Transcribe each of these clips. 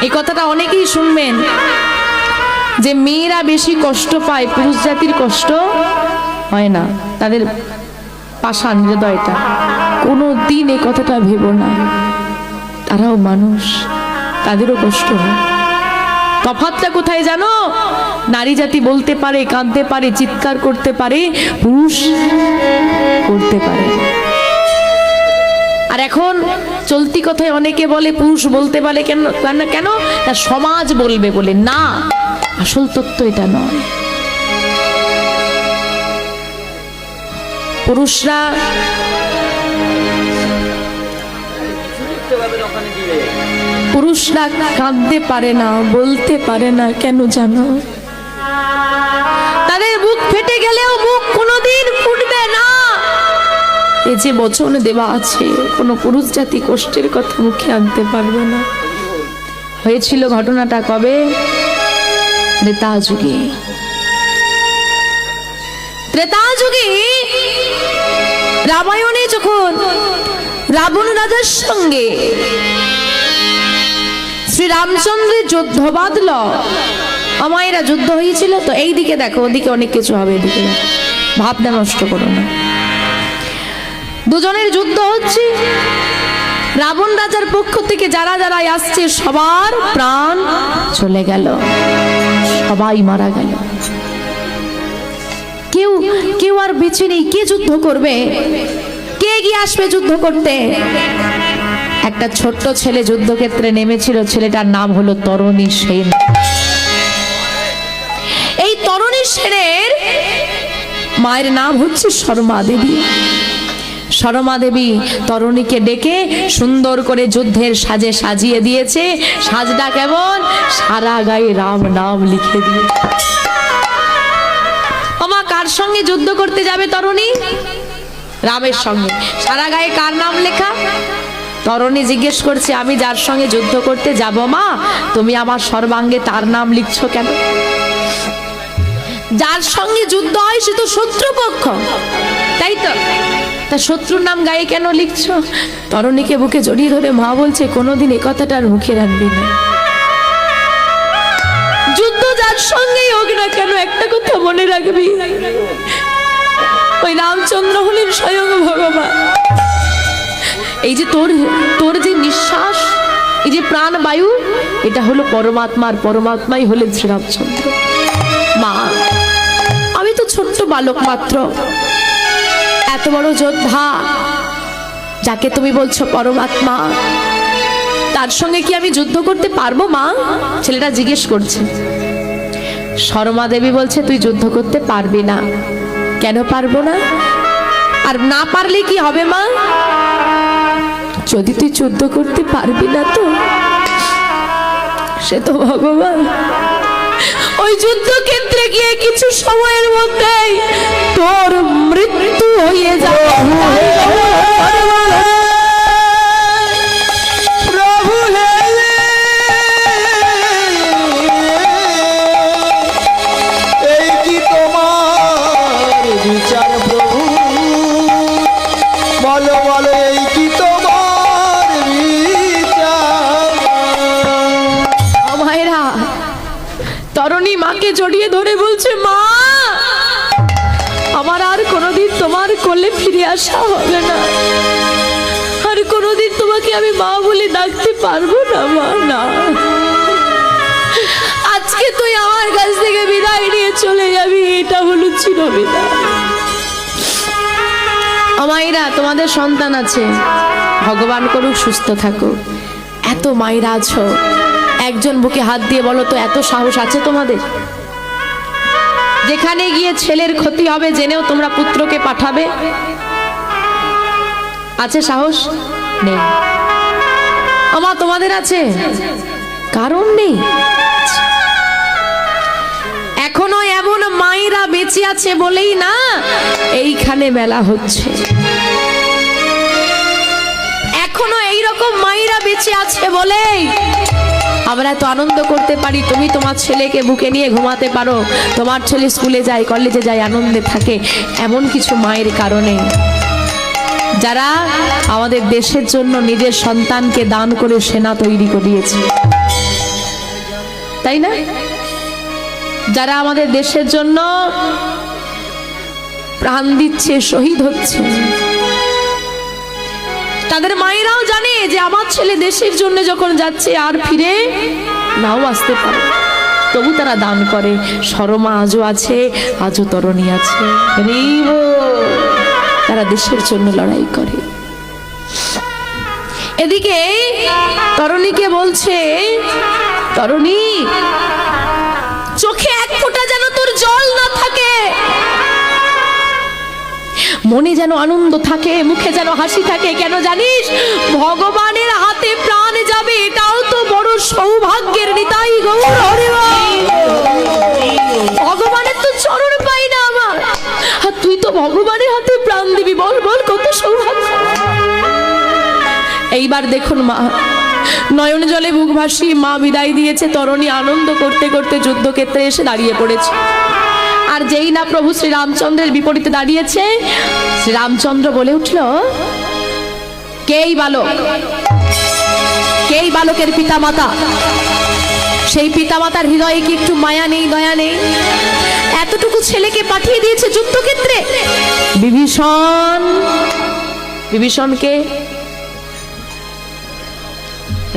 এই কথাটা অনেকেই শুনবেন যে মেয়েরা বেশি কষ্ট পায়, পুরুষ জাতির কষ্ট হয় না, তাদের পাষাণ হৃদয়টা। কোনো দিন এই কথাটা ভেবো না, তারাও মানুষ, তাদেরও কষ্ট হয়। তফাৎটা কোথায় জানো? নারী জাতি বলতে পারে, কাঁদতে পারে, চিৎকার করতে পারে, পুরুষ করতে পারে। আর এখন চলতি কথায় অনেকে বলে পুরুষ বলতে পারে কেন কেন তা সমাজ বলবে বলে। না, আসল তথ্য এটা নয়। পুরুষরা কাঁদতে পারে না, বলতে পারে না, কেন জানো? তাদের বুক ফেটে গেলেও মুখ কোনোদিন ফুটবে না। এই যে বচন দেওয়া আছে, কোনো পুরুষ জাতি কষ্টের কথা মুখে আনতে পারবে না। হয়েছিল ঘটনাটা কবে? ত্রেতা যুগে। ত্রেতা যুগে রামায়ণে যখন রাবণ রাজার সঙ্গে শ্রী রামচন্দ্রের যুদ্ধ বাঁধল, আমায়রা যুদ্ধ হয়েছিল তো। এই দিকে দেখো, ওদিকে অনেক কিছু হবে, এদিকে দেখো, ভাবনা নষ্ট করো না। দুজনের যুদ্ধ হচ্ছে। রাবণ রাজার পক্ষ থেকে যারা যারা আসছে সবার প্রাণ চলে গেল, সবাই মারা গেল। কেউ কেউ আর বেঁচে নেই। কে যুদ্ধ করবে? কে গিয়ে আসবে যুদ্ধ করতে? একটা ছোট্ট ছেলে যুদ্ধক্ষেত্রে নেমেছিল, ছেলেটার নাম হলো তরণী সেন। এই তরণী সেনের মায়ের নাম হচ্ছে শর্মা দেবী। শর্মা দেবী তরণীকে ডেকে সুন্দর করে যুদ্ধের সাজে সাজিয়ে দিয়েছে। সাজটা কেমন? সারা গায়ে রাম নাম লিখে দিয়ে। আমা কার সঙ্গে যুদ্ধ করতে যাবে তরণী? রামের সঙ্গে। সারা গায়ে কার নাম লেখা? তরণী জিজ্ঞেস করছে, আমি যার সঙ্গে যুদ্ধ করতে যাব মা, তুমি আমার সর্বাঙ্গে তার নাম লিখছো কেন? যার সঙ্গে যুদ্ধ হয় সে তো শত্রুপক্ষ, তাই তো? তা শত্রুর নাম গায়ে কেন লিখছো? তরণীকে বুকে জড়িয়ে ধরে মা বলছে, কোনোদিন এ কথাটা আর মুখে রাখবি না। যুদ্ধ যার সঙ্গেই হোক না কেন, একটা কথা মনে রাখবি, ওই রামচন্দ্র হলেন স্বয়ং ভগবান। এই যে তোর যে নিঃশ্বাস, এই যে প্রাণ বায়ু, এটা হলো পরমাত্মার, পরমাত্মাই হলেন শ্রীরামচন্দ্র। মা, আমি তো ছোট্ট বালক মাত্র, এত বড় যোদ্ধা যাকে তুমি বলছো পরমাত্মা, তার সঙ্গে কি আমি যুদ্ধ করতে পারবো মা? ছেলেটা জিজ্ঞেস করছে। শর্মা দেবী বলছে, তুই যুদ্ধ করতে পারবি না। কেন পারবো না? আর না পারলে কি হবে মা? যদি তুই যুদ্ধ করতে পারবি না তো সে তো ভগবান ওই যুদ্ধক্ষেত্রে গিয়ে কিছু সময়ের মধ্যেই তোর মৃত্যু হয়ে যাবে। তরণী মাকে জড়িয়ে ধরে বলছে, মা, আমার আর কোনোদিন তোমার কোলে ফিরে আসা হবে না, আর কোনোদিন তোমাকে আমি মা বলে ডাকতে পারবো না মা। না, আজকে তুই আমার কাছ থেকে বিদায় নিয়ে চলে যাবি, এটা হলো চিরবিদায়। মায়েরা, তোমাদের সন্তান আছে, ভগবান করুক সুস্থ থাকো। এত মায়েরা আছো, একজন বুকে হাত দিয়ে বলো তো, এত সাহস আছে তোমাদের? যেখানে গিয়ে ছেলের ক্ষতি হবে জেনেও তোমরা পুত্রকে পাঠাবে? আছে সাহস? নেই। আমা, তোমাদের আছে? কারণ নেই। এখনো এমন মায়েরা বেঁচে আছে বলেই না এইখানে মেলা হচ্ছে। এখনো এইরকম মায়েরা বেঁচে আছে বলেই আমরা তো আনন্দ করতে পারি। তুমি তোমার ছেলেকে বুকে নিয়ে ঘুমাতে পারো, তোমার ছেলে স্কুলে যায়, কলেজে যায়, আনন্দে থাকে। এমন কিছু মায়ের কারণে যারা আমাদের দেশের জন্য নিজের সন্তানকে দান করে সেনা তৈরি করিয়েছে। তাই না? যারা আমাদের দেশের জন্য প্রাণ দিচ্ছে, শহীদ হচ্ছে, তাদের মায়েরাও জানে যে আমার ছেলে দেশের জন্য যখন যাচ্ছে আর ফিরে নাও আসতে পারে, তবু তারা দান করে। শর্মা আজও আছে, আজও তরণী আছে, তারা দেশের জন্য লড়াই করে। এদিকে তরণীকে বলছে, তরণী চোখে এক ফোঁটা যেন তোর জল না থাকে, মনে যেন আনন্দ থাকে, মুখে যেন হাসি থাকে। কেন জানিস? ভগবানের হাতে প্রাণ যাবে, এটাও তো বড় সৌভাগ্যের। নিতাই গৌর হরি বল। ভগবানের তো চরণ পাই না আমার, আর তুই তো ভগবানের হাতে প্রাণ দিবি। বল বল কত সৌভাগ্য। এইবার দেখুন মা নয়ন জলে বুক ভাসিয়ে মা বিদায় দিয়েছে। তরণী আনন্দ করতে করতে যুদ্ধক্ষেত্রে এসে দাঁড়িয়ে পড়েছে। আর যেই না প্রভু শ্রী রামচন্দ্রের বিপরীতে দাঁড়িয়েছে, শ্রী রামচন্দ্র বলে উঠল, কেই বালক, কেই বালকের পিতা মাতা? সেই পিতা মাতার হৃদয়ে কি একটু মায়া নেই, দয়া নেই? এতটুকু ছেলেকে পাঠিয়ে দিয়েছে যুদ্ধক্ষেত্রে। বিভীষণ। বিভীষণকে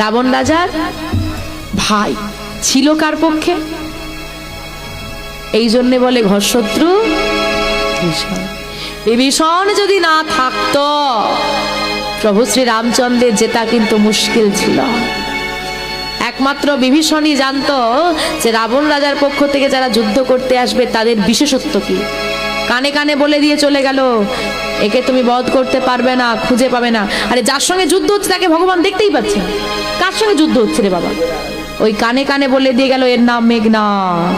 রাবণ রাজার ভাই, ছিল কার পক্ষে? এই জন্যে বলে ঘরশত্রু বিভীষণ। বিভীষণ যদি না থাকতো প্রভু শ্রী রামচন্দ্রের জেতা কিন্তু মুশকিল ছিল। একমাত্র বিভীষণই জানতো যে রাবণ রাজার পক্ষ থেকে যারা যুদ্ধ করতে আসবে তাদের বিশেষত্ব কি। কানে কানে বলে দিয়ে চলে গেল, একে তুমি বধ করতে পারবে না, খুঁজে পাবে না। আরে যার সঙ্গে যুদ্ধ হচ্ছে তাকে ভগবান দেখতেই পাচ্ছে না, কার সঙ্গে যুদ্ধ হচ্ছে রে বাবা? ওই কানে কানে বলে দিয়ে গেল, এর নাম মেঘনাদ,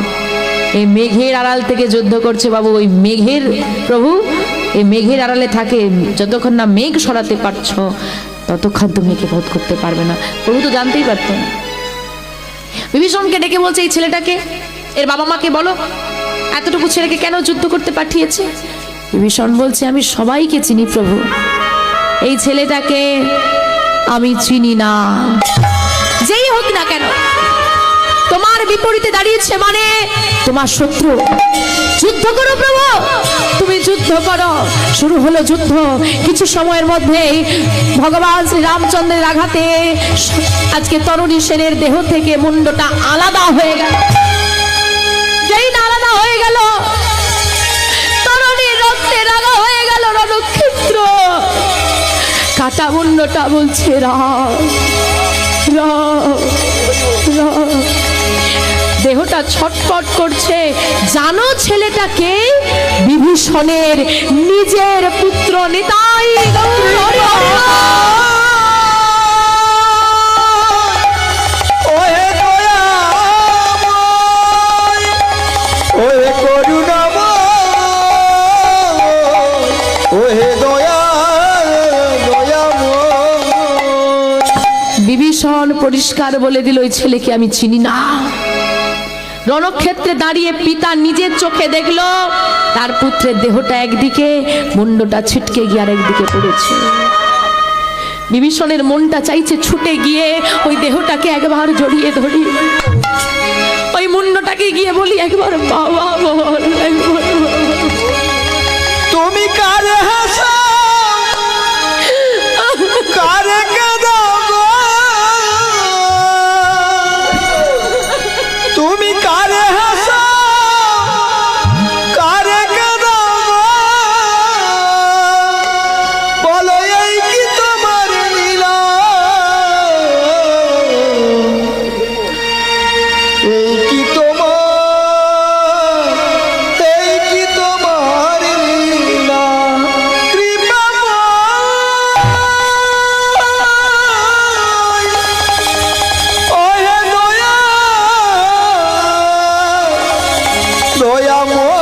এই মেঘের আড়াল থেকে যুদ্ধ করছে বাবু। ওই মেঘের প্রভু এই মেঘের আড়ালে থাকে, যতক্ষণ না মেঘ সরাতে পারছো ততক্ষণ তুমি একে বধ করতে পারবে না। প্রভু তো জানতেই পারতো না। বিভীষণকে ডেকে বলছে, এই ছেলেটাকে, এর বাবা মাকে বলো এতটুকু ছেলেকে কেন যুদ্ধ করতে পাঠিয়েছে। বিভীষণ বলছে, আমি সবাইকে চিনি প্রভু, এই ছেলেটাকে আমি চিনি না। যেই হোক না কেন তোমার বিপরীতে দাঁড়িয়েছে মানে তোমার শত্রু। যুদ্ধ করো প্রভু, তুমি যুদ্ধ করো। শুরু হলো যুদ্ধ। কিছু সময়ের মধ্যেই ভগবান শ্রী রামচন্দ্রের আঘাতে আজকে তরণী সেনের দেহ থেকে মুন্ডটা আলাদা হয়ে গেল। যেই না আলাদা হয়ে গেল, তরণীর রক্তে রাঙা হয়ে গেল রণক্ষেত্র। কাটা মুন্ডটা বলছে, রাম রাম রাম। দেহটা ছটফট করছে। জানো ছেলেটাকে? বিভীষণের নিজের পুত্র নিতাই গৌর হরি বল। ওহে দয়াময়, ওহে করুণাময়, ওহে দয়াময়। বিভীষণ পরিষ্কার বলে দিল, ওই ছেলেকে আমি চিনি না। রণক্ষেত্রে দাঁড়িয়ে পিতা নিজের চোখে দেখলো তার পুত্রের দেহটা একদিকে, মুন্ডটা ছিটকে গিয়ে আরেকদিকে পড়েছে। বিভীষণের মনটা চাইছে ছুটে গিয়ে ওই দেহটাকে একবার জড়িয়ে ধরি, ওই মুন্ডটাকে গিয়ে বলি, একবার বাবা বল, একবার তুমি কারে হাসা, কারে কাঁদাবো, তুমি কারে হাসা, কারে কাঁদাবো, বলো এই কি তোমার লীলা, এই কি তোমার, এই কি তোমার লীলা, কৃপাময়, ওহে দয়া, দয়াময়,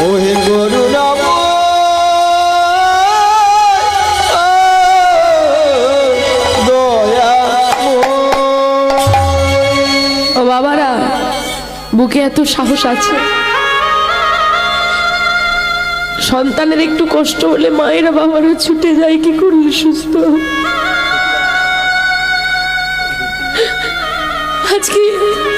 ওহে করুণাময়, দয়াময়। ও বাবারা, বুকে এত সাহস আছে। সন্তানের একটু কষ্ট হলে মায়েরা বাবারা ছুটে যায়, কি করলে সুস্থ। আজকে